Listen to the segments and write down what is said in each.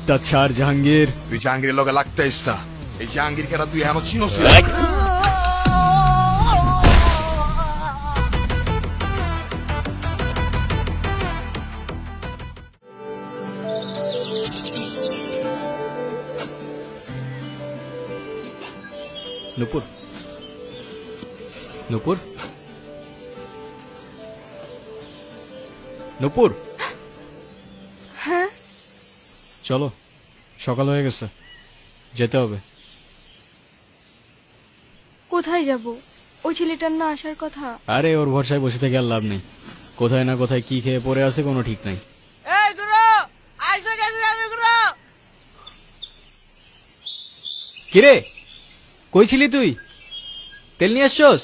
হাতটা ছাড় জাহাঙ্গীর। তুই জাহাঙ্গীরের লগে লাগতেইস না। এই জাহাঙ্গীর কেটা তুই এমন চিনোস? নুপুর, নুপুর, নুপুর, হ্যাঁ চলো, সকাল হয়ে গেছে, যেতে হবে। কোথায় যাব? ওই ছেলেটার না আসার কথা। আরে ওর ভরসায় বসে থেকে আর লাভ নেই। কোথায় না কোথায় কি খেয়ে পড়ে আছে কোনো ঠিক নাই। এই গুরু আইসো গেছে আমি গুরু। কিরে, কই ছিলি তুই? তেল নিয়ে আসছস?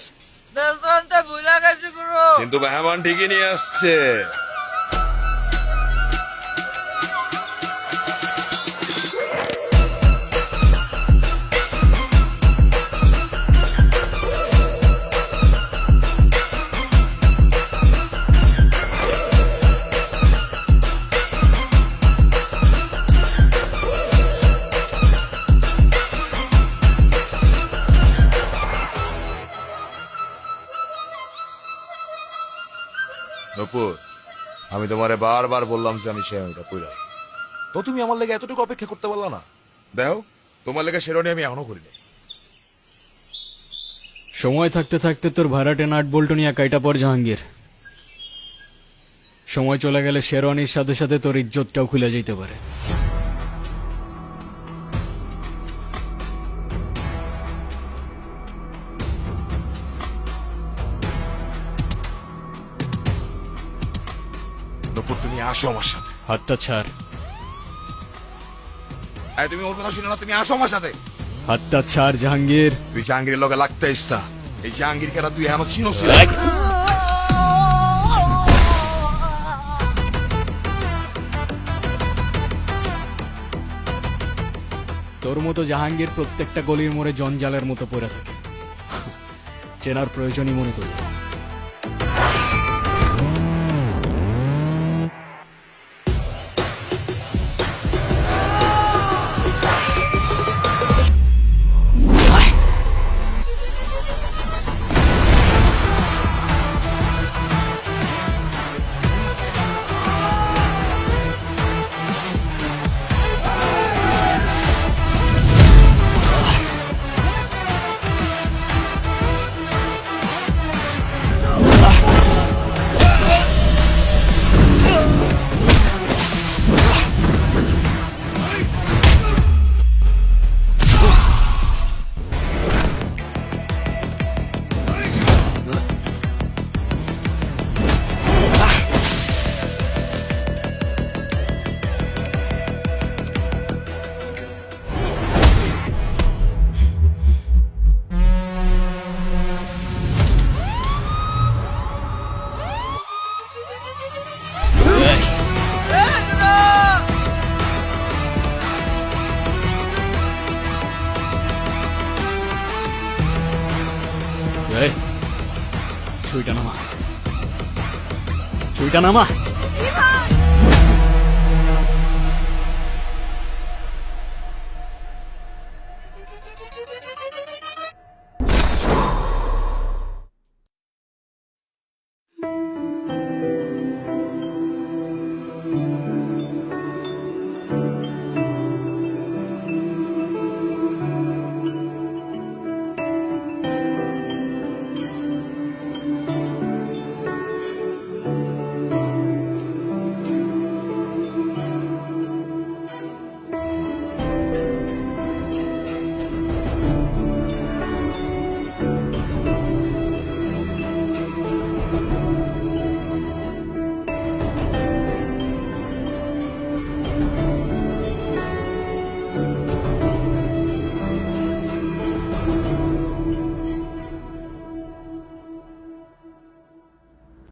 তেল তো আনতে ভুলে গেছি গুরু। কিন্তু মেহমান ঠিকই নিয়ে আসছে। নূপুর, আমি তোমারে বারবার বললাম যে আমি শেরওয়ানিটা পইরাই, তো তুমি আমার লেগে এতটুকু অপেক্ষা করতে পারলা না? দেও, তোমার লেগে শেরওয়ানি আমি এখনো করি নাই। সময় থাকতে থাকতে তোর ভাড়াটে নাট বল্টু নিয়ে কাইটা পর জাহাঙ্গীর। সময় চলে গেলে শেরওয়ানির সাথে সাথে তোর ইজ্জতটাও খুলে যেতে পারে। নূপুর, তুমি আসো আমার সাথে। হাতটা ছাড়, এই, তুমি ওর কথা শুনে না, তুমি আসো আমার সাথে। হাতটা ছাড় জাহাঙ্গীর। তুই জাহাঙ্গীরের লগে লাগতেইস না। এই জাহাঙ্গীর কেটা তুই এমন চিনোস? তোর মতো জাহাঙ্গীর প্রত্যেকটা গলির মোড়ে জঞ্জালের মতো পড়ে থাকে, চেনার প্রয়োজনই মনে করি। এই, ছুরিটা নামা, ছুরিটা নামা।